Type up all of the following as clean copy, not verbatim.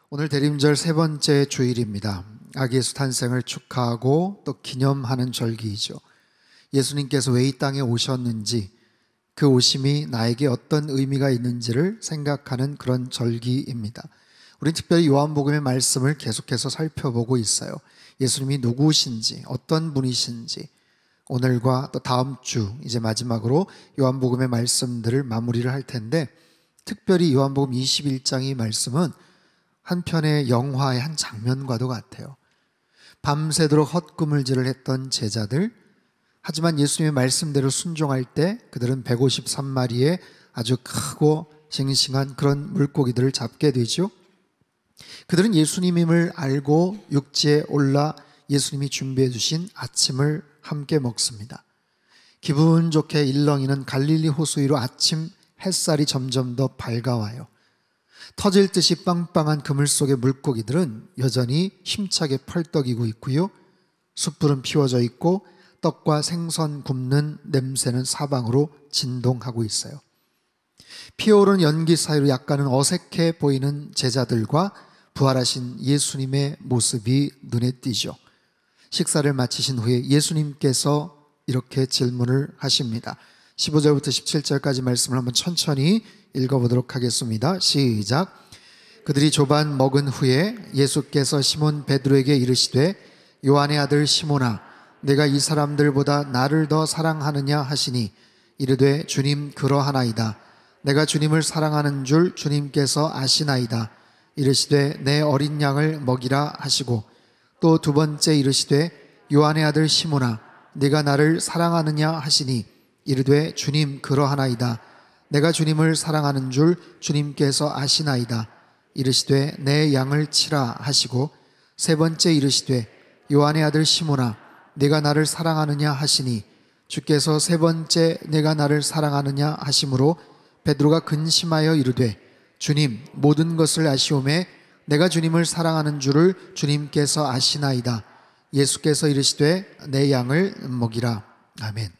오늘 대림절 세 번째 주일입니다. 아기 예수 탄생을 축하하고 또 기념하는 절기이죠. 예수님께서 왜 이 땅에 오셨는지, 그 오심이 나에게 어떤 의미가 있는지를 생각하는 그런 절기입니다. 우린 특별히 요한복음의 말씀을 계속해서 살펴보고 있어요. 예수님이 누구신지, 어떤 분이신지, 오늘과 또 다음 주 이제 마지막으로 요한복음의 말씀들을 마무리를 할 텐데, 특별히 요한복음 21장의 말씀은 한편의 영화의 한 장면과도 같아요. 밤새도록 헛구물질을 했던 제자들, 하지만 예수님의 말씀대로 순종할 때 그들은 153마리의 아주 크고 싱싱한 그런 물고기들을 잡게 되죠. 그들은 예수님임을 알고 육지에 올라 예수님이 준비해 주신 아침을 함께 먹습니다. 기분 좋게 일렁이는 갈릴리 호수 위로 아침 햇살이 점점 더 밝아와요. 터질 듯이 빵빵한 그물 속의 물고기들은 여전히 힘차게 펄떡이고 있고요. 숯불은 피워져 있고 떡과 생선 굽는 냄새는 사방으로 진동하고 있어요. 피어오르는 연기 사이로 약간은 어색해 보이는 제자들과 부활하신 예수님의 모습이 눈에 띄죠. 식사를 마치신 후에 예수님께서 이렇게 질문을 하십니다. 15절부터 17절까지 말씀을 한번 천천히 읽어보도록 하겠습니다. 시작. 그들이 조반 먹은 후에 예수께서 시몬 베드로에게 이르시되 요한의 아들 시몬아, 내가 이 사람들보다 나를 더 사랑하느냐 하시니 이르되 주님 그러하나이다. 내가 주님을 사랑하는 줄 주님께서 아시나이다. 이르시되 내 어린 양을 먹이라 하시고 또 두 번째 이르시되 요한의 아들 시몬아, 네가 나를 사랑하느냐 하시니 이르되 주님 그러하나이다. 내가 주님을 사랑하는 줄 주님께서 아시나이다. 이르시되 내 양을 치라 하시고 세 번째 이르시되 요한의 아들 시몬아, 네가 나를 사랑하느냐 하시니 주께서 세 번째 내가 나를 사랑하느냐 하심으로 베드로가 근심하여 이르되 주님 모든 것을 아시오매 내가 주님을 사랑하는 줄을 주님께서 아시나이다. 예수께서 이르시되 내 양을 먹이라. 아멘.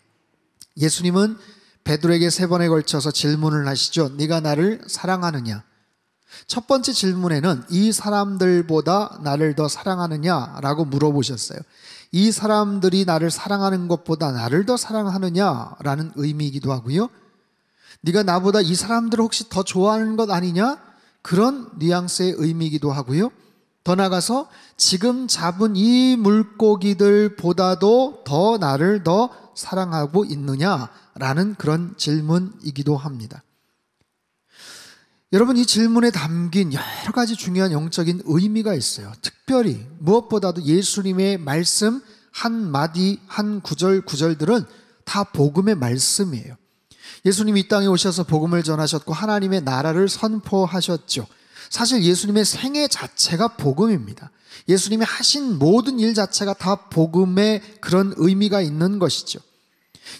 예수님은 베드로에게 세 번에 걸쳐서 질문을 하시죠. 네가 나를 사랑하느냐? 첫 번째 질문에는 이 사람들보다 나를 더 사랑하느냐라고 물어보셨어요. 이 사람들이 나를 사랑하는 것보다 나를 더 사랑하느냐라는 의미이기도 하고요. 네가 나보다 이 사람들을 혹시 더 좋아하는 것 아니냐? 그런 뉘앙스의 의미이기도 하고요. 더 나아가서 지금 잡은 이 물고기들보다도 더 나를 더 사랑하고 있느냐라는 그런 질문이기도 합니다. 여러분, 이 질문에 담긴 여러 가지 중요한 영적인 의미가 있어요. 특별히 무엇보다도 예수님의 말씀 한 마디, 한 구절들은 다 복음의 말씀이에요. 예수님이 이 땅에 오셔서 복음을 전하셨고 하나님의 나라를 선포하셨죠. 사실 예수님의 생애 자체가 복음입니다. 예수님이 하신 모든 일 자체가 다 복음의 그런 의미가 있는 것이죠.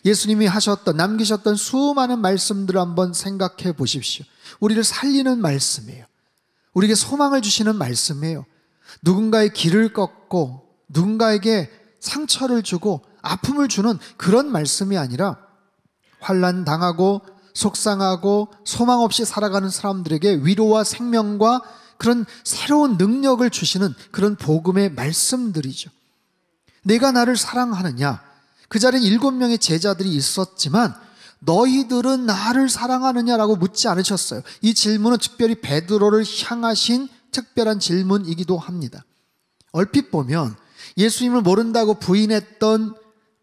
예수님이 하셨던, 남기셨던 수많은 말씀들을 한번 생각해 보십시오. 우리를 살리는 말씀이에요. 우리에게 소망을 주시는 말씀이에요. 누군가의 길을 꺾고 누군가에게 상처를 주고 아픔을 주는 그런 말씀이 아니라 환난 당하고 속상하고 소망 없이 살아가는 사람들에게 위로와 생명과 그런 새로운 능력을 주시는 그런 복음의 말씀들이죠. 내가 나를 사랑하느냐? 그 자리에 7명의 제자들이 있었지만 너희들은 나를 사랑하느냐라고 묻지 않으셨어요. 이 질문은 특별히 베드로를 향하신 특별한 질문이기도 합니다. 얼핏 보면 예수님을 모른다고 부인했던,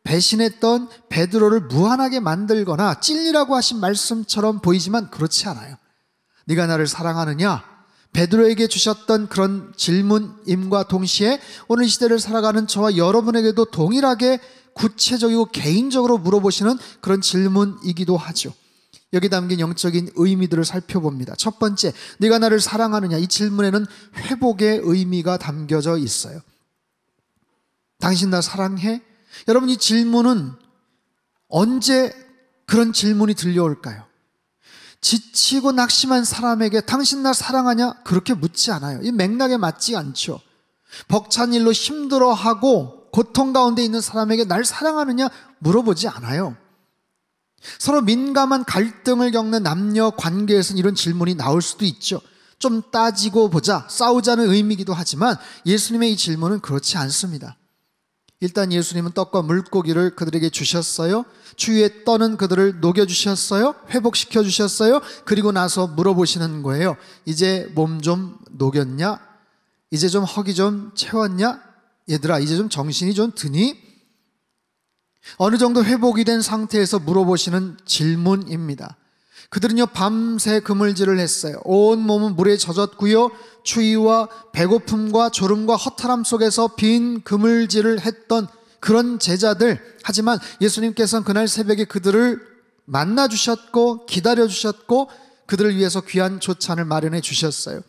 배신했던 베드로를 무한하게 만들거나 찔리라고 하신 말씀처럼 보이지만 그렇지 않아요. 네가 나를 사랑하느냐? 베드로에게 주셨던 그런 질문임과 동시에 오늘 시대를 살아가는 저와 여러분에게도 동일하게 구체적이고 개인적으로 물어보시는 그런 질문이기도 하죠. 여기 담긴 영적인 의미들을 살펴봅니다. 첫 번째, 네가 나를 사랑하느냐? 이 질문에는 회복의 의미가 담겨져 있어요. 당신 나 사랑해? 여러분, 이 질문은 언제 그런 질문이 들려올까요? 지치고 낙심한 사람에게 당신 나 사랑하냐? 그렇게 묻지 않아요. 이 맥락에 맞지 않죠. 벅찬 일로 힘들어하고 고통 가운데 있는 사람에게 날 사랑하느냐? 물어보지 않아요. 서로 민감한 갈등을 겪는 남녀 관계에서는 이런 질문이 나올 수도 있죠. 좀 따지고 보자, 싸우자는 의미이기도 하지만 예수님의 이 질문은 그렇지 않습니다. 일단 예수님은 떡과 물고기를 그들에게 주셨어요. 추위에 떠는 그들을 녹여주셨어요. 회복시켜 주셨어요. 그리고 나서 물어보시는 거예요. 이제 몸 좀 녹였냐? 이제 좀 허기 좀 채웠냐? 얘들아, 이제 좀 정신이 좀 드니? 어느 정도 회복이 된 상태에서 물어보시는 질문입니다. 그들은요 밤새 그물질을 했어요. 온 몸은 물에 젖었고요, 추위와 배고픔과 졸음과 허탈함 속에서 빈 그물질을 했던 그런 제자들. 하지만 예수님께서는 그날 새벽에 그들을 만나 주셨고 기다려 주셨고 그들을 위해서 귀한 조찬을 마련해 주셨어요.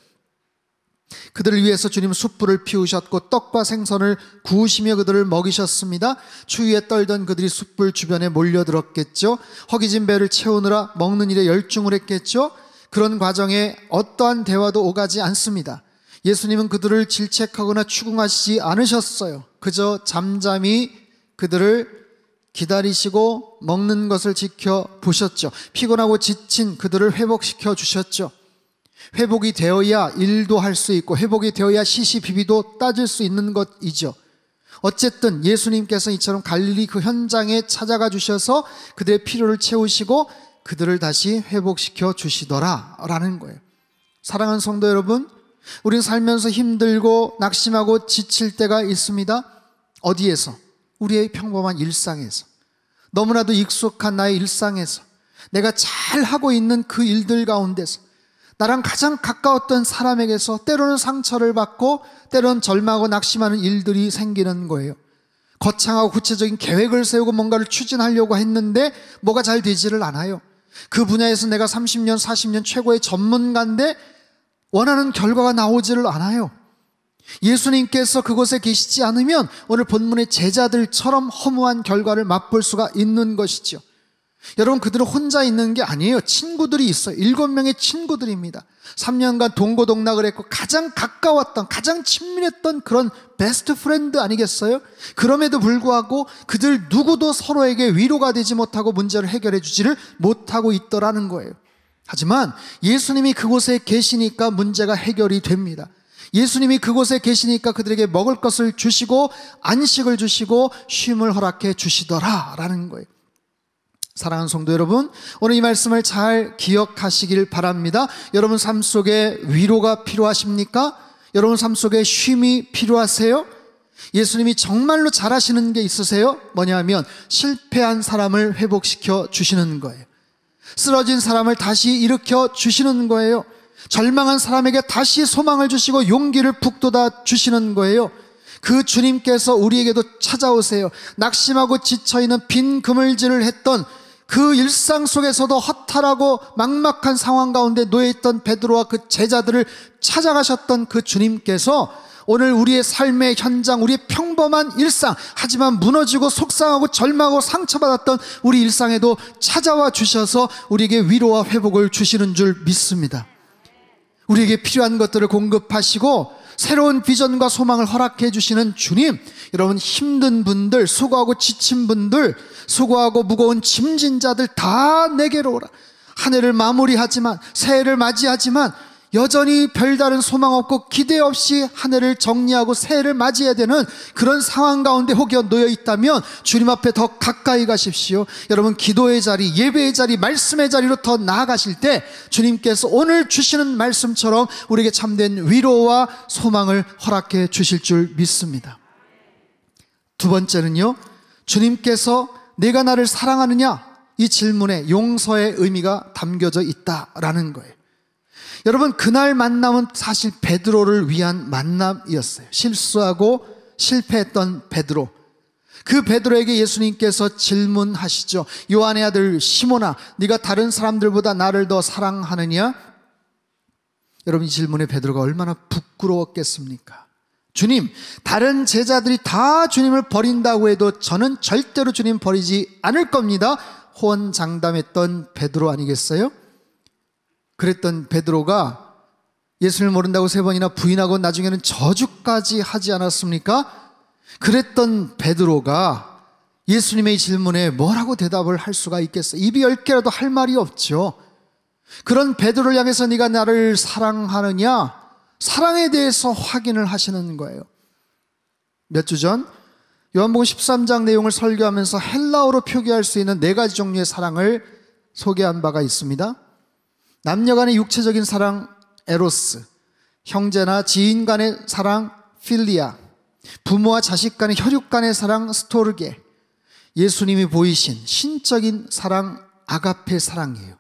그들을 위해서 주님 숯불을 피우셨고 떡과 생선을 구우시며 그들을 먹이셨습니다. 추위에 떨던 그들이 숯불 주변에 몰려들었겠죠. 허기진 배를 채우느라 먹는 일에 열중을 했겠죠. 그런 과정에 어떠한 대화도 오가지 않습니다. 예수님은 그들을 질책하거나 추궁하시지 않으셨어요. 그저 잠잠히 그들을 기다리시고 먹는 것을 지켜보셨죠. 피곤하고 지친 그들을 회복시켜 주셨죠. 회복이 되어야 일도 할 수 있고 회복이 되어야 시시비비도 따질 수 있는 것이죠. 어쨌든 예수님께서 이처럼 갈릴리 그 현장에 찾아가 주셔서 그들의 필요를 채우시고 그들을 다시 회복시켜 주시더라 라는 거예요. 사랑하는 성도 여러분, 우리는 살면서 힘들고 낙심하고 지칠 때가 있습니다. 어디에서? 우리의 평범한 일상에서, 너무나도 익숙한 나의 일상에서, 내가 잘하고 있는 그 일들 가운데서, 나랑 가장 가까웠던 사람에게서 때로는 상처를 받고 때로는 절망하고 낙심하는 일들이 생기는 거예요. 거창하고 구체적인 계획을 세우고 뭔가를 추진하려고 했는데 뭐가 잘 되지를 않아요. 그 분야에서 내가 30년, 40년 최고의 전문가인데 원하는 결과가 나오지를 않아요. 예수님께서 그곳에 계시지 않으면 오늘 본문의 제자들처럼 허무한 결과를 맛볼 수가 있는 것이죠. 여러분, 그들은 혼자 있는 게 아니에요. 친구들이 있어요. 7명의 친구들입니다. 3년간 동고동락을 했고 가장 가까웠던, 가장 친밀했던 그런 베스트 프렌드 아니겠어요? 그럼에도 불구하고 그들 누구도 서로에게 위로가 되지 못하고 문제를 해결해 주지를 못하고 있더라는 거예요. 하지만 예수님이 그곳에 계시니까 문제가 해결이 됩니다. 예수님이 그곳에 계시니까 그들에게 먹을 것을 주시고 안식을 주시고 쉼을 허락해 주시더라라는 거예요. 사랑하는 성도 여러분, 오늘 이 말씀을 잘 기억하시길 바랍니다. 여러분 삶 속에 위로가 필요하십니까? 여러분 삶 속에 쉼이 필요하세요? 예수님이 정말로 잘하시는 게 있으세요? 뭐냐면 실패한 사람을 회복시켜 주시는 거예요. 쓰러진 사람을 다시 일으켜 주시는 거예요. 절망한 사람에게 다시 소망을 주시고 용기를 북돋아 주시는 거예요. 그 주님께서 우리에게도 찾아오세요. 낙심하고 지쳐있는 빈 그물질을 했던 그 일상 속에서도 허탈하고 막막한 상황 가운데 놓여있던 베드로와 그 제자들을 찾아가셨던 그 주님께서 오늘 우리의 삶의 현장, 우리의 평범한 일상, 하지만 무너지고 속상하고 절망하고 상처받았던 우리 일상에도 찾아와 주셔서 우리에게 위로와 회복을 주시는 줄 믿습니다. 우리에게 필요한 것들을 공급하시고 새로운 비전과 소망을 허락해 주시는 주님, 여러분 힘든 분들, 수고하고 지친 분들, 수고하고 무거운 짐진 자들 다 내게로 오라. 한 해를 마무리하지만, 새해를 맞이하지만 여전히 별다른 소망 없고 기대 없이 한 해를 정리하고 새해를 맞이해야 되는 그런 상황 가운데 혹여 놓여 있다면 주님 앞에 더 가까이 가십시오. 여러분 기도의 자리, 예배의 자리, 말씀의 자리로 더 나아가실 때 주님께서 오늘 주시는 말씀처럼 우리에게 참된 위로와 소망을 허락해 주실 줄 믿습니다. 두 번째는요, 주님께서 내가 나를 사랑하느냐? 이 질문에 용서의 의미가 담겨져 있다라는 거예요. 여러분, 그날 만남은 사실 베드로를 위한 만남이었어요. 실수하고 실패했던 베드로, 그 베드로에게 예수님께서 질문하시죠. 요한의 아들 시몬아, 네가 다른 사람들보다 나를 더 사랑하느냐? 여러분, 이 질문에 베드로가 얼마나 부끄러웠겠습니까? 주님, 다른 제자들이 다 주님을 버린다고 해도 저는 절대로 주님 버리지 않을 겁니다. 호언장담했던 베드로 아니겠어요? 그랬던 베드로가 예수를 모른다고 3번이나 부인하고 나중에는 저주까지 하지 않았습니까? 그랬던 베드로가 예수님의 질문에 뭐라고 대답을 할 수가 있겠어요? 입이 10개라도 할 말이 없죠. 그런 베드로를 향해서 네가 나를 사랑하느냐? 사랑에 대해서 확인을 하시는 거예요. 몇 주 전 요한복음 13장 내용을 설교하면서 헬라어로 표기할 수 있는 4가지 종류의 사랑을 소개한 바가 있습니다. 남녀 간의 육체적인 사랑 에로스, 형제나 지인 간의 사랑 필리아, 부모와 자식 간의 혈육 간의 사랑 스토르게, 예수님이 보이신 신적인 사랑 아가페 사랑이에요.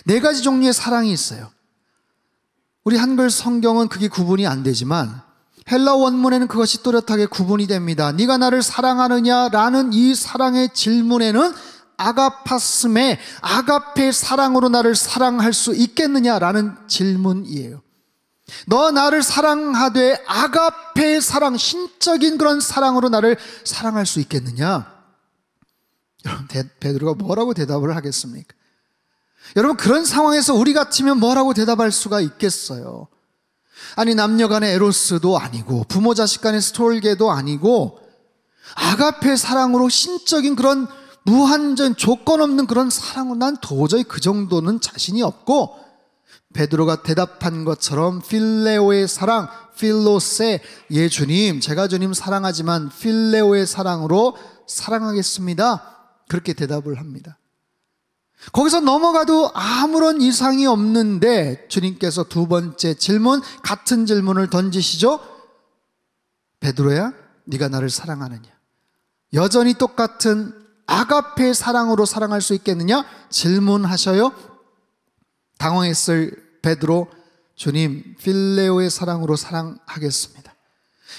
4가지 종류의 사랑이 있어요. 우리 한글 성경은 그게 구분이 안 되지만 헬라 원문에는 그것이 또렷하게 구분이 됩니다. 네가 나를 사랑하느냐라는 이 사랑의 질문에는 아가파스메, 아가페 사랑으로 나를 사랑할 수 있겠느냐라는 질문이에요. 너 나를 사랑하되 아가페 사랑, 신적인 그런 사랑으로 나를 사랑할 수 있겠느냐? 여러분, 베드로가 뭐라고 대답을 하겠습니까? 여러분, 그런 상황에서 우리 같으면 뭐라고 대답할 수가 있겠어요? 아니, 남녀 간의 에로스도 아니고 부모 자식 간의 스톨게도 아니고 아가페 사랑으로 신적인 그런 무한전 조건 없는 그런 사랑으로 난 도저히 그 정도는 자신이 없고, 베드로가 대답한 것처럼 필레오의 사랑, 필로세, 예 주님, 제가 주님 사랑하지만 필레오의 사랑으로 사랑하겠습니다. 그렇게 대답을 합니다. 거기서 넘어가도 아무런 이상이 없는데 주님께서 2번째 질문, 같은 질문을 던지시죠. 베드로야, 네가 나를 사랑하느냐? 여전히 똑같은 아가페 사랑으로 사랑할 수 있겠느냐? 질문하셔요. 당황했을 베드로, 주님, 필레오의 사랑으로 사랑하겠습니다.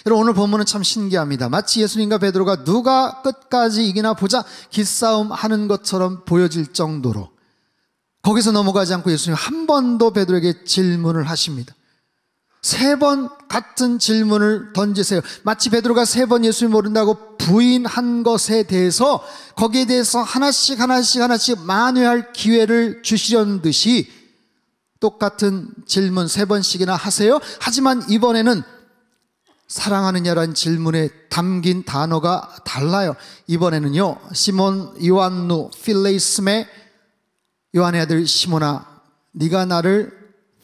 여러분, 오늘 본문은 참 신기합니다. 마치 예수님과 베드로가 누가 끝까지 이기나 보자 기싸움 하는 것처럼 보여질 정도로 거기서 넘어가지 않고 예수님 한 번 더 베드로에게 질문을 하십니다. 3번 같은 질문을 던지세요. 마치 베드로가 3번 예수님 모른다고 부인한 것에 대해서 거기에 대해서 하나씩 만회할 기회를 주시려는 듯이 똑같은 질문 3번씩이나 하세요. 하지만 이번에는 사랑하느냐라는 질문에 담긴 단어가 달라요. 이번에는요, 시몬 요한누 필레이스메, 요한의 아들 시몬아, 네가 나를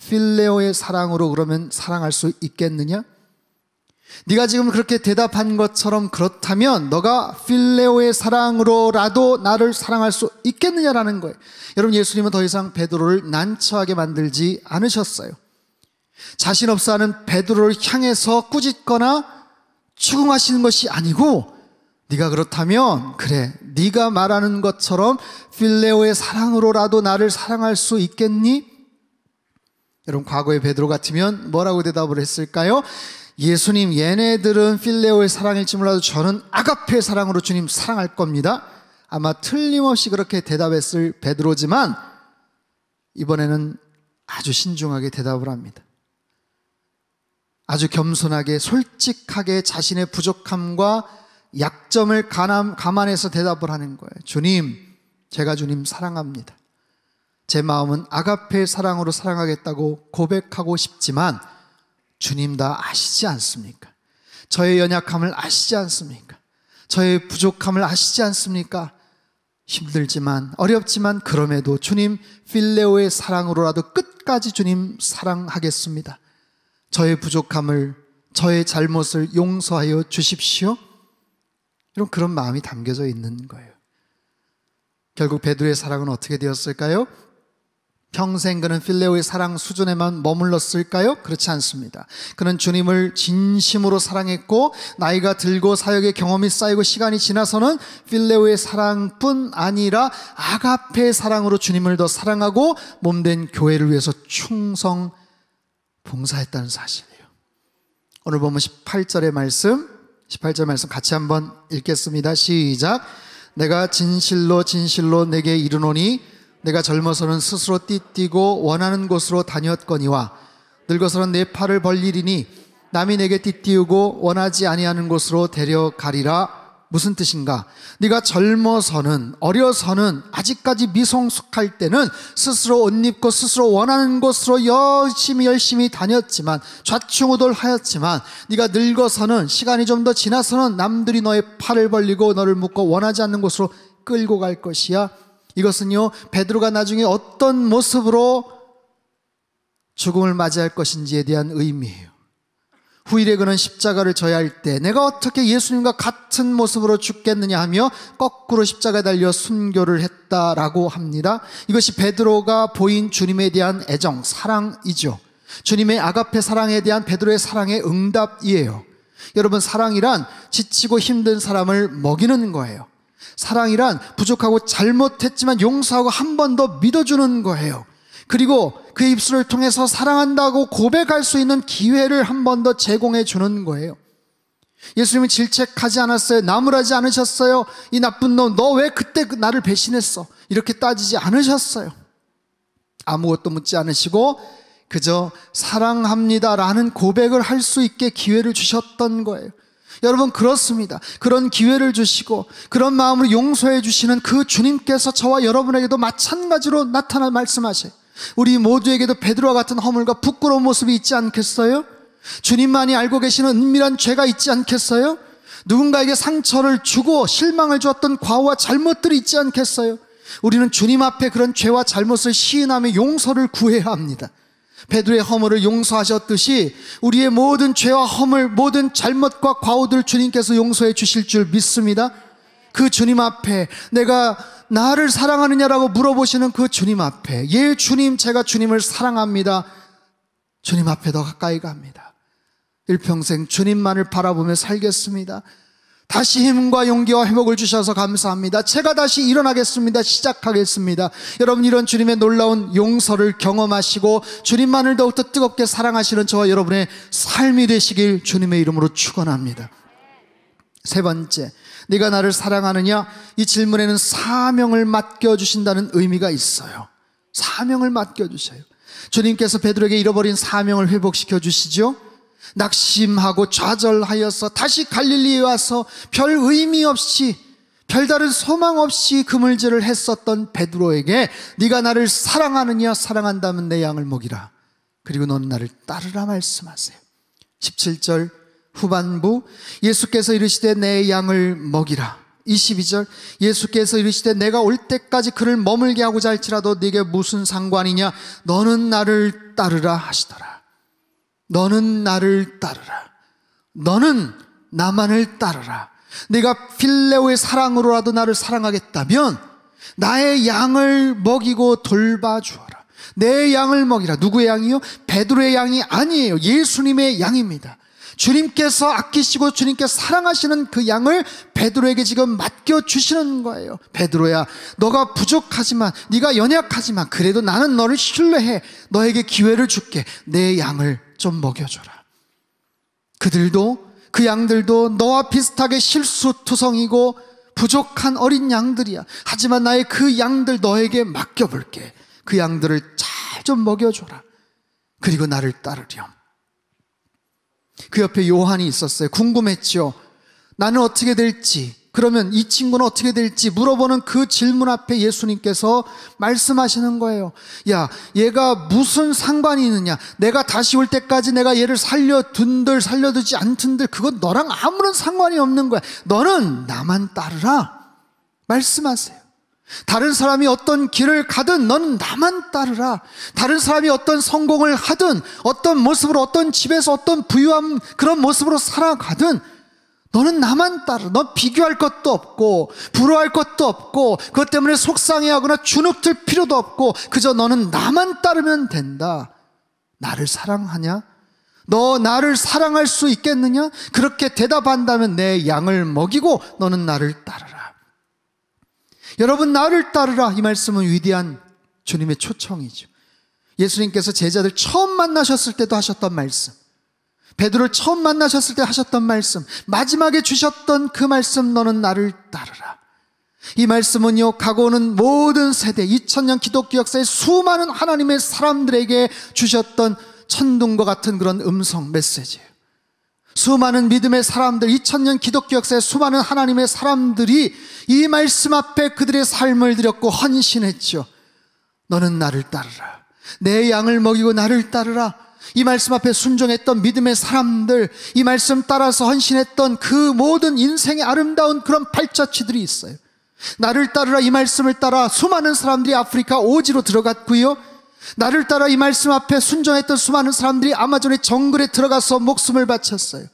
필레오의 사랑으로 그러면 사랑할 수 있겠느냐? 네가 지금 그렇게 대답한 것처럼 그렇다면 너가 필레오의 사랑으로라도 나를 사랑할 수 있겠느냐라는 거예요. 여러분, 예수님은 더 이상 베드로를 난처하게 만들지 않으셨어요. 자신 없어 하는 베드로를 향해서 꾸짖거나 추궁하시는 것이 아니고, 네가 그렇다면 그래, 네가 말하는 것처럼 필레오의 사랑으로라도 나를 사랑할 수 있겠니? 여러분, 과거의 베드로 같으면 뭐라고 대답을 했을까요? 예수님, 얘네들은 필레오의 사랑일지 몰라도 저는 아가페의 사랑으로 주님 사랑할 겁니다. 아마 틀림없이 그렇게 대답했을 베드로지만 이번에는 아주 신중하게 대답을 합니다. 아주 겸손하게 솔직하게 자신의 부족함과 약점을 감안해서 대답을 하는 거예요. 주님, 제가 주님 사랑합니다. 제 마음은 아가페의 사랑으로 사랑하겠다고 고백하고 싶지만 주님 다 아시지 않습니까? 저의 연약함을 아시지 않습니까? 저의 부족함을 아시지 않습니까? 힘들지만 어렵지만 그럼에도 주님 필레오의 사랑으로라도 끝까지 주님 사랑하겠습니다. 저의 부족함을, 저의 잘못을 용서하여 주십시오. 이런 그런 마음이 담겨져 있는 거예요. 결국 베드로의 사랑은 어떻게 되었을까요? 평생 그는 필레오의 사랑 수준에만 머물렀을까요? 그렇지 않습니다. 그는 주님을 진심으로 사랑했고, 나이가 들고 사역의 경험이 쌓이고 시간이 지나서는 필레오의 사랑뿐 아니라 아가페의 사랑으로 주님을 더 사랑하고 몸된 교회를 위해서 충성 봉사했다는 사실이에요. 오늘 보면 18절의 말씀 같이 한번 읽겠습니다. 시작. 내가 진실로 진실로 내게 이르노니 내가 젊어서는 스스로 띠뛰고 원하는 곳으로 다녔거니와 늙어서는 내 팔을 벌리리니 남이 내게 띠띠우고 원하지 아니하는 곳으로 데려가리라. 무슨 뜻인가? 네가 젊어서는, 어려서는, 아직까지 미성숙할 때는 스스로 옷 입고 스스로 원하는 곳으로 열심히 다녔지만, 좌충우돌하였지만, 네가 늙어서는, 시간이 좀 더 지나서는 남들이 너의 팔을 벌리고 너를 묶고 원하지 않는 곳으로 끌고 갈 것이야. 이것은요, 베드로가 나중에 어떤 모습으로 죽음을 맞이할 것인지에 대한 의미예요. 후일에 그는 십자가를 져야 할 때 내가 어떻게 예수님과 같은 모습으로 죽겠느냐 하며 거꾸로 십자가에 달려 순교를 했다라고 합니다. 이것이 베드로가 보인 주님에 대한 애정, 사랑이죠. 주님의 아가페 사랑에 대한 베드로의 사랑의 응답이에요. 여러분, 사랑이란 지치고 힘든 사람을 먹이는 거예요. 사랑이란 부족하고 잘못했지만 용서하고 한 번 더 믿어주는 거예요. 그리고 그의 입술을 통해서 사랑한다고 고백할 수 있는 기회를 한 번 더 제공해 주는 거예요. 예수님은 질책하지 않았어요. 나무라지 않으셨어요. 이 나쁜 놈, 너 왜 그때 나를 배신했어? 이렇게 따지지 않으셨어요. 아무것도 묻지 않으시고 그저 사랑합니다라는 고백을 할 수 있게 기회를 주셨던 거예요. 여러분, 그렇습니다. 그런 기회를 주시고 그런 마음으로 용서해 주시는 그 주님께서 저와 여러분에게도 마찬가지로 나타나 말씀하세요. 우리 모두에게도 베드로와 같은 허물과 부끄러운 모습이 있지 않겠어요? 주님만이 알고 계시는 은밀한 죄가 있지 않겠어요? 누군가에게 상처를 주고 실망을 주었던 과오와 잘못들이 있지 않겠어요? 우리는 주님 앞에 그런 죄와 잘못을 시인하며 용서를 구해야 합니다. 베드로의 허물을 용서하셨듯이 우리의 모든 죄와 허물, 모든 잘못과 과오들 주님께서 용서해 주실 줄 믿습니다. 그 주님 앞에 내가 나를 사랑하느냐라고 물어보시는 그 주님 앞에, 예 주님, 제가 주님을 사랑합니다. 주님 앞에 더 가까이 갑니다. 일평생 주님만을 바라보며 살겠습니다. 다시 힘과 용기와 회복을 주셔서 감사합니다. 제가 다시 일어나겠습니다. 시작하겠습니다. 여러분, 이런 주님의 놀라운 용서를 경험하시고 주님만을 더욱더 뜨겁게 사랑하시는 저와 여러분의 삶이 되시길 주님의 이름으로 축원합니다. 세 번째, 네가 나를 사랑하느냐? 이 질문에는 사명을 맡겨주신다는 의미가 있어요. 사명을 맡겨주셔요. 주님께서 베드로에게 잃어버린 사명을 회복시켜 주시죠. 낙심하고 좌절하여서 다시 갈릴리에 와서 별 의미 없이, 별다른 소망 없이 그물질을 했었던 베드로에게 네가 나를 사랑하느냐? 사랑한다면 내 양을 먹이라. 그리고 너는 나를 따르라 말씀하세요. 17절 후반부, 예수께서 이르시되 내 양을 먹이라. 22절, 예수께서 이르시되 내가 올 때까지 그를 머물게 하고자 할지라도 네게 무슨 상관이냐? 너는 나를 따르라 하시더라. 너는 나를 따르라. 너는 나만을 따르라. 네가 필레오의 사랑으로라도 나를 사랑하겠다면 나의 양을 먹이고 돌봐주어라. 내 양을 먹이라. 누구의 양이요? 베드로의 양이 아니에요. 예수님의 양입니다. 주님께서 아끼시고 주님께서 사랑하시는 그 양을 베드로에게 지금 맡겨주시는 거예요. 베드로야, 너가 부족하지만, 네가 연약하지만 그래도 나는 너를 신뢰해. 너에게 기회를 줄게. 내 양을 좀 먹여줘라. 그들도, 그 양들도 너와 비슷하게 실수투성이고 부족한 어린 양들이야. 하지만 나의 그 양들 너에게 맡겨볼게. 그 양들을 잘 좀 먹여줘라. 그리고 나를 따르렴. 그 옆에 요한이 있었어요. 궁금했죠. 나는 어떻게 될지, 그러면 이 친구는 어떻게 될지 물어보는 그 질문 앞에 예수님께서 말씀하시는 거예요. 야, 얘가 무슨 상관이 있느냐? 내가 다시 올 때까지 내가 얘를 살려둔들 살려두지 않든들 그건 너랑 아무런 상관이 없는 거야. 너는 나만 따르라 말씀하세요. 다른 사람이 어떤 길을 가든 너는 나만 따르라. 다른 사람이 어떤 성공을 하든 어떤 모습으로, 어떤 집에서 어떤 부유한 그런 모습으로 살아가든 너는 나만 따르라. 넌 비교할 것도 없고 부러워할 것도 없고 그것 때문에 속상해하거나 주눅들 필요도 없고 그저 너는 나만 따르면 된다. 나를 사랑하냐? 너 나를 사랑할 수 있겠느냐? 그렇게 대답한다면 내 양을 먹이고 너는 나를 따르라. 여러분, 나를 따르라. 이 말씀은 위대한 주님의 초청이죠. 예수님께서 제자들 처음 만나셨을 때도 하셨던 말씀, 베드로를 처음 만나셨을 때 하셨던 말씀, 마지막에 주셨던 그 말씀, 너는 나를 따르라. 이 말씀은요, 가고 오는 모든 세대, 2000년 기독교 역사의 수많은 하나님의 사람들에게 주셨던 천둥과 같은 그런 음성 메시지예요. 수많은 믿음의 사람들, 2000년 기독교 역사의 수많은 하나님의 사람들이 이 말씀 앞에 그들의 삶을 드렸고 헌신했죠. 너는 나를 따르라. 내 양을 먹이고 나를 따르라. 이 말씀 앞에 순종했던 믿음의 사람들, 이 말씀 따라서 헌신했던 그 모든 인생의 아름다운 그런 발자취들이 있어요. 나를 따르라 이 말씀을 따라 수많은 사람들이 아프리카 오지로 들어갔고요, 나를 따라 이 말씀 앞에 순종했던 수많은 사람들이 아마존의 정글에 들어가서 목숨을 바쳤어요.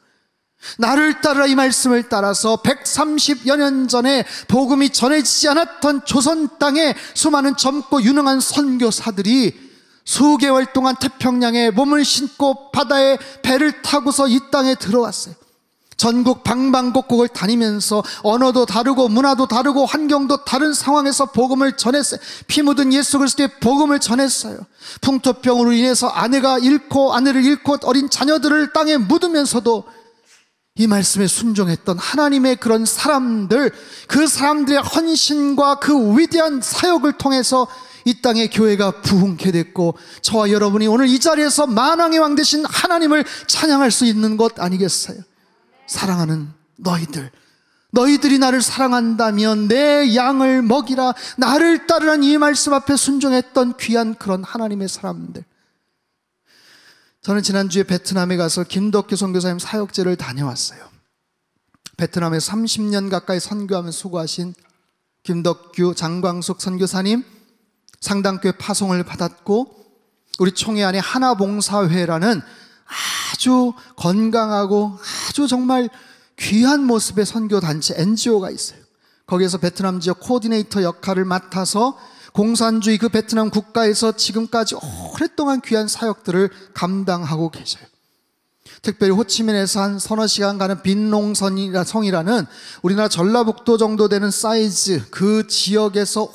나를 따르라 이 말씀을 따라서 130여 년 전에 복음이 전해지지 않았던 조선 땅에 수많은 젊고 유능한 선교사들이 수개월 동안 태평양에 몸을 신고 바다에 배를 타고서 이 땅에 들어왔어요. 전국 방방곡곡을 다니면서 언어도 다르고 문화도 다르고 환경도 다른 상황에서 복음을 전했어요. 피 묻은 예수 그리스도의 복음을 전했어요. 풍토병으로 인해서 아내를 잃고 어린 자녀들을 땅에 묻으면서도 이 말씀에 순종했던 하나님의 그런 사람들, 그 사람들의 헌신과 그 위대한 사역을 통해서 이 땅의 교회가 부흥케 됐고, 저와 여러분이 오늘 이 자리에서 만왕의 왕 되신 하나님을 찬양할 수 있는 것 아니겠어요? 사랑하는 너희들이 나를 사랑한다면 내 양을 먹이라, 나를 따르라는 이 말씀 앞에 순종했던 귀한 그런 하나님의 사람들. 저는 지난주에 베트남에 가서 김덕규 선교사님 사역제를 다녀왔어요. 베트남에 30년 가까이 선교하면서 수고하신 김덕규 장광숙 선교사님 상당교회 파송을 받았고, 우리 총회 안에 하나봉사회라는 아주 건강하고 아주 정말 귀한 모습의 선교단체 NGO가 있어요. 거기에서 베트남 지역 코디네이터 역할을 맡아서 공산주의 그 베트남 국가에서 지금까지 오랫동안 귀한 사역들을 감당하고 계셔요. 특별히 호치민에서 한 서너 시간 가는 빈농성이라는 우리나라 전라북도 정도 되는 사이즈 그 지역에서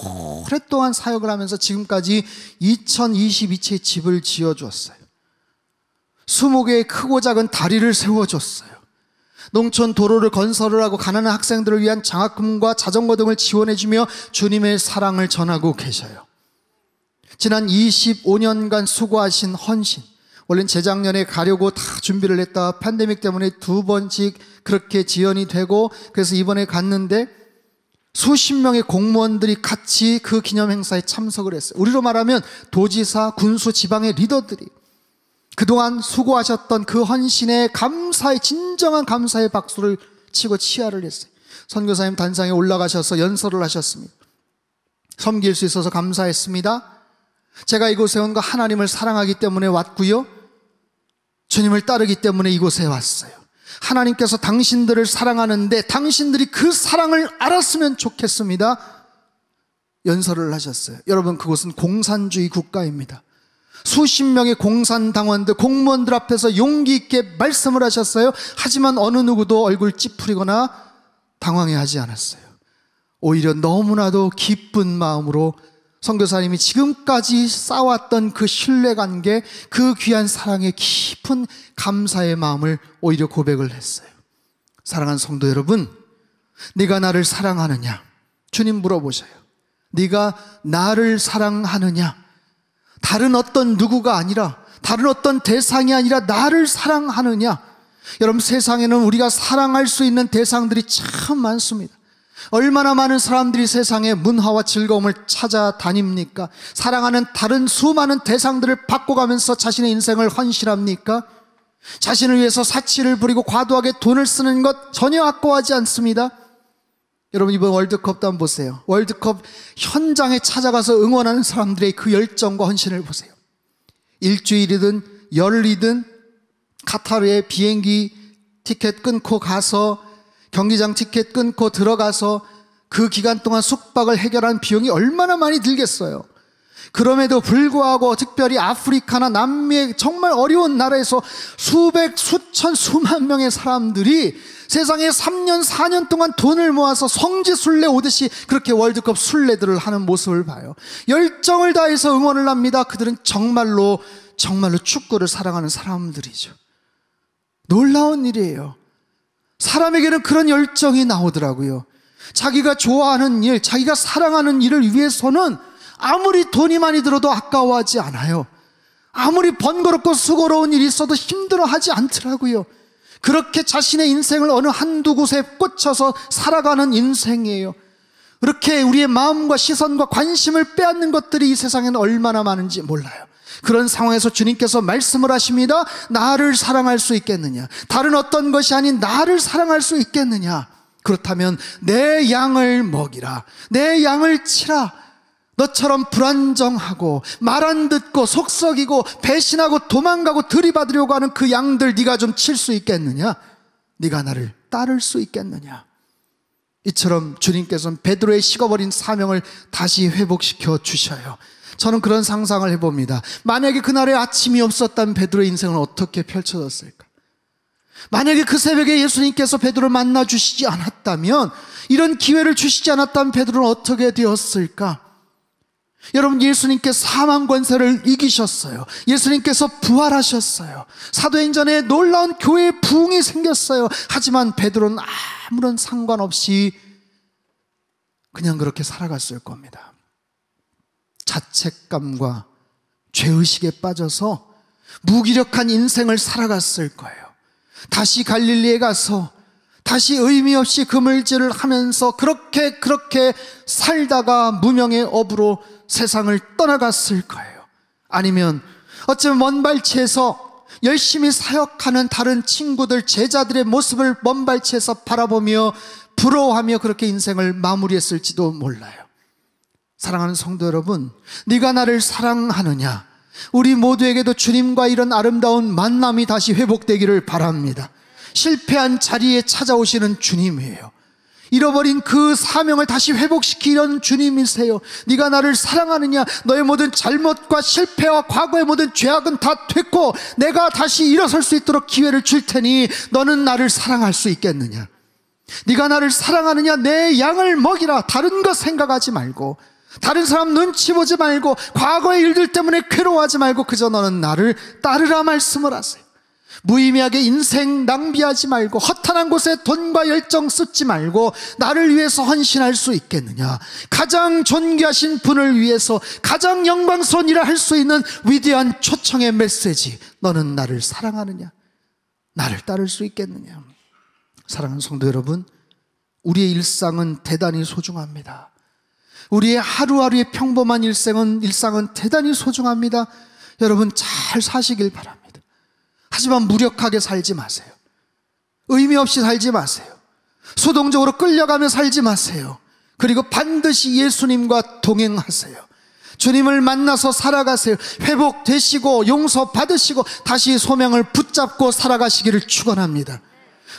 오랫동안 사역을 하면서 지금까지 2022채의 집을 지어주었어요. 20개의 크고 작은 다리를 세워줬어요. 농촌 도로를 건설을 하고 가난한 학생들을 위한 장학금과 자전거 등을 지원해주며 주님의 사랑을 전하고 계셔요. 지난 25년간 수고하신 헌신, 원래는 재작년에 가려고 다 준비를 했다 팬데믹 때문에 2번씩 그렇게 지연이 되고, 그래서 이번에 갔는데 수십 명의 공무원들이 같이 그 기념 행사에 참석을 했어요. 우리로 말하면 도지사, 군수, 지방의 리더들이 그동안 수고하셨던 그 헌신에 감사의, 진정한 감사의 박수를 치고 치하를 했어요. 선교사님 단상에 올라가셔서 연설을 하셨습니다. 섬길 수 있어서 감사했습니다. 제가 이곳에 온 거 하나님을 사랑하기 때문에 왔고요, 주님을 따르기 때문에 이곳에 왔어요. 하나님께서 당신들을 사랑하는데 당신들이 그 사랑을 알았으면 좋겠습니다. 연설을 하셨어요. 여러분, 그곳은 공산주의 국가입니다. 수십 명의 공산당원들, 공무원들 앞에서 용기 있게 말씀을 하셨어요. 하지만 어느 누구도 얼굴 찌푸리거나 당황해하지 않았어요. 오히려 너무나도 기쁜 마음으로 선교사님이 지금까지 쌓아왔던 그 신뢰관계, 그 귀한 사랑의 깊은 감사의 마음을 오히려 고백을 했어요. 사랑하는 성도 여러분, 네가 나를 사랑하느냐? 주님 물어보셔요. 네가 나를 사랑하느냐? 다른 어떤 누구가 아니라, 다른 어떤 대상이 아니라 나를 사랑하느냐? 여러분, 세상에는 우리가 사랑할 수 있는 대상들이 참 많습니다. 얼마나 많은 사람들이 세상에 문화와 즐거움을 찾아다닙니까? 사랑하는 다른 수많은 대상들을 바꿔가면서 자신의 인생을 헌신합니까? 자신을 위해서 사치를 부리고 과도하게 돈을 쓰는 것 전혀 아까워하지 않습니다. 여러분, 이번 월드컵도 한번 보세요. 월드컵 현장에 찾아가서 응원하는 사람들의 그 열정과 헌신을 보세요. 일주일이든 열이든 카타르에 비행기 티켓 끊고 가서, 경기장 티켓 끊고 들어가서 그 기간 동안 숙박을 해결한 비용이 얼마나 많이 들겠어요. 그럼에도 불구하고 특별히 아프리카나 남미의 정말 어려운 나라에서 수백, 수천, 수만 명의 사람들이 세상에 3년, 4년 동안 돈을 모아서 성지순례 오듯이 그렇게 월드컵 순례들을 하는 모습을 봐요. 열정을 다해서 응원을 합니다. 그들은 정말로 축구를 사랑하는 사람들이죠. 놀라운 일이에요. 사람에게는 그런 열정이 나오더라고요. 자기가 좋아하는 일, 자기가 사랑하는 일을 위해서는 아무리 돈이 많이 들어도 아까워하지 않아요. 아무리 번거롭고 수고로운 일이 있어도 힘들어하지 않더라고요. 그렇게 자신의 인생을 어느 한두 곳에 꽂혀서 살아가는 인생이에요. 그렇게 우리의 마음과 시선과 관심을 빼앗는 것들이 이 세상에는 얼마나 많은지 몰라요. 그런 상황에서 주님께서 말씀을 하십니다. 나를 사랑할 수 있겠느냐? 다른 어떤 것이 아닌 나를 사랑할 수 있겠느냐? 그렇다면 내 양을 먹이라, 내 양을 치라. 너처럼 불안정하고 말 안 듣고 속썩이고 배신하고 도망가고 들이받으려고 하는 그 양들 네가 좀 칠 수 있겠느냐? 네가 나를 따를 수 있겠느냐? 이처럼 주님께서는 베드로의 식어버린 사명을 다시 회복시켜 주셔요. 저는 그런 상상을 해봅니다. 만약에 그날에 아침이 없었다면 베드로의 인생은 어떻게 펼쳐졌을까? 만약에 그 새벽에 예수님께서 베드로를 만나 주시지 않았다면, 이런 기회를 주시지 않았다면 베드로는 어떻게 되었을까? 여러분, 예수님께서 사망 권세를 이기셨어요. 예수님께서 부활하셨어요. 사도행전에 놀라운 교회의 부흥이 생겼어요. 하지만 베드로는 아무런 상관없이 그냥 그렇게 살아갔을 겁니다. 자책감과 죄의식에 빠져서 무기력한 인생을 살아갔을 거예요. 다시 갈릴리에 가서 다시 의미 없이 그물질을 하면서 그렇게 살다가 무명의 업으로 세상을 떠나갔을 거예요. 아니면 어쩌면 먼 발치에서 열심히 사역하는 다른 친구들, 제자들의 모습을 먼 발치에서 바라보며 부러워하며 그렇게 인생을 마무리했을지도 몰라요. 사랑하는 성도 여러분, 네가 나를 사랑하느냐? 우리 모두에게도 주님과 이런 아름다운 만남이 다시 회복되기를 바랍니다. 실패한 자리에 찾아오시는 주님이에요. 잃어버린 그 사명을 다시 회복시키는 주님이세요. 네가 나를 사랑하느냐? 너의 모든 잘못과 실패와 과거의 모든 죄악은 다 됐고 내가 다시 일어설 수 있도록 기회를 줄 테니 너는 나를 사랑할 수 있겠느냐? 네가 나를 사랑하느냐? 내 양을 먹이라. 다른 것 생각하지 말고, 다른 사람 눈치 보지 말고, 과거의 일들 때문에 괴로워하지 말고 그저 너는 나를 따르라 말씀을 하세요. 무의미하게 인생 낭비하지 말고, 허탄한 곳에 돈과 열정 쓰지 말고 나를 위해서 헌신할 수 있겠느냐? 가장 존귀하신 분을 위해서 가장 영광스러운 일을 할 수 있는 위대한 초청의 메시지, 너는 나를 사랑하느냐? 나를 따를 수 있겠느냐? 사랑하는 성도 여러분, 우리의 일상은 대단히 소중합니다. 우리의 하루하루의 평범한 일상은 대단히 소중합니다. 여러분, 잘 사시길 바랍니다. 하지만 무력하게 살지 마세요. 의미 없이 살지 마세요. 수동적으로 끌려가며 살지 마세요. 그리고 반드시 예수님과 동행하세요. 주님을 만나서 살아가세요. 회복되시고 용서받으시고 다시 소명을 붙잡고 살아가시기를 축원합니다.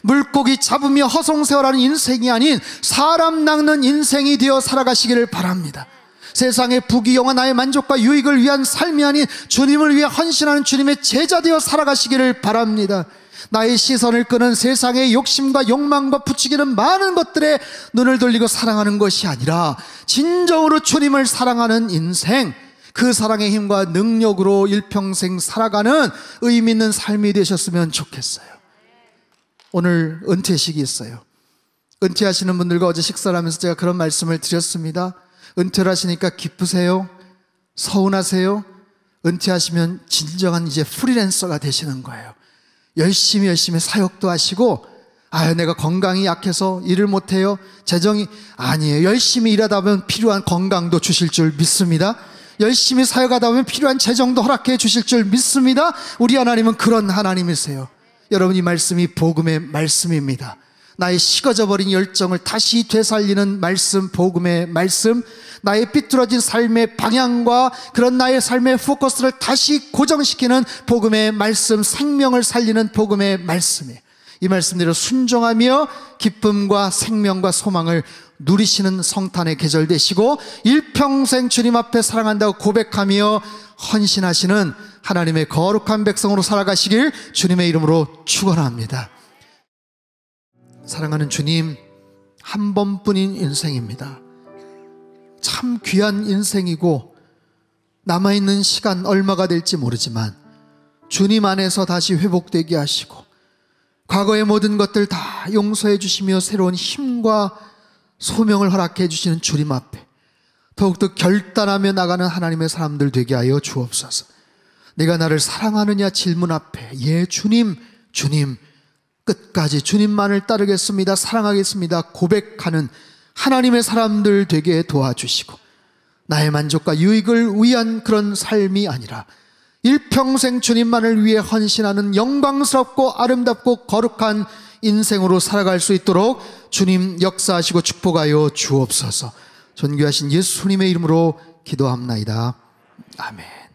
물고기 잡으며 허송세월하는 인생이 아닌 사람 낚는 인생이 되어 살아가시기를 바랍니다. 세상의 부귀영화, 나의 만족과 유익을 위한 삶이 아닌 주님을 위해 헌신하는 주님의 제자 되어 살아가시기를 바랍니다. 나의 시선을 끄는 세상의 욕심과 욕망과 부추기는 많은 것들에 눈을 돌리고 사랑하는 것이 아니라 진정으로 주님을 사랑하는 인생, 그 사랑의 힘과 능력으로 일평생 살아가는 의미 있는 삶이 되셨으면 좋겠어요. 오늘 은퇴식이 있어요. 은퇴하시는 분들과 어제 식사를 하면서 제가 그런 말씀을 드렸습니다. 은퇴를 하시니까 기쁘세요? 서운하세요? 은퇴하시면 진정한 이제 프리랜서가 되시는 거예요. 열심히 사역도 하시고, 내가 건강이 약해서 일을 못해요, 재정이, 아니에요. 열심히 일하다 보면 필요한 건강도 주실 줄 믿습니다. 열심히 사역하다 보면 필요한 재정도 허락해 주실 줄 믿습니다. 우리 하나님은 그런 하나님이세요. 여러분, 이 말씀이 복음의 말씀입니다. 나의 식어져 버린 열정을 다시 되살리는 말씀, 복음의 말씀, 나의 삐뚤어진 삶의 방향과 그런 나의 삶의 포커스를 다시 고정시키는 복음의 말씀, 생명을 살리는 복음의 말씀이에요. 이 말씀대로 순종하며 기쁨과 생명과 소망을 누리시는 성탄의 계절 되시고, 일평생 주님 앞에 사랑한다고 고백하며 헌신하시는 하나님의 거룩한 백성으로 살아가시길 주님의 이름으로 축원합니다. 사랑하는 주님, 한 번뿐인 인생입니다. 참 귀한 인생이고 남아있는 시간 얼마가 될지 모르지만 주님 안에서 다시 회복되게 하시고 과거의 모든 것들 다 용서해 주시며 새로운 힘과 소명을 허락해 주시는 주님 앞에 더욱더 결단하며 나가는 하나님의 사람들 되게 하여 주옵소서. 내가 나를 사랑하느냐 질문 앞에 예 주님, 주님, 끝까지 주님만을 따르겠습니다, 사랑하겠습니다 고백하는 하나님의 사람들 되게 도와주시고, 나의 만족과 유익을 위한 그런 삶이 아니라 일평생 주님만을 위해 헌신하는 영광스럽고 아름답고 거룩한 인생으로 살아갈 수 있도록 주님 역사하시고 축복하여 주옵소서. 존귀하신 예수님의 이름으로 기도합나이다. 아멘.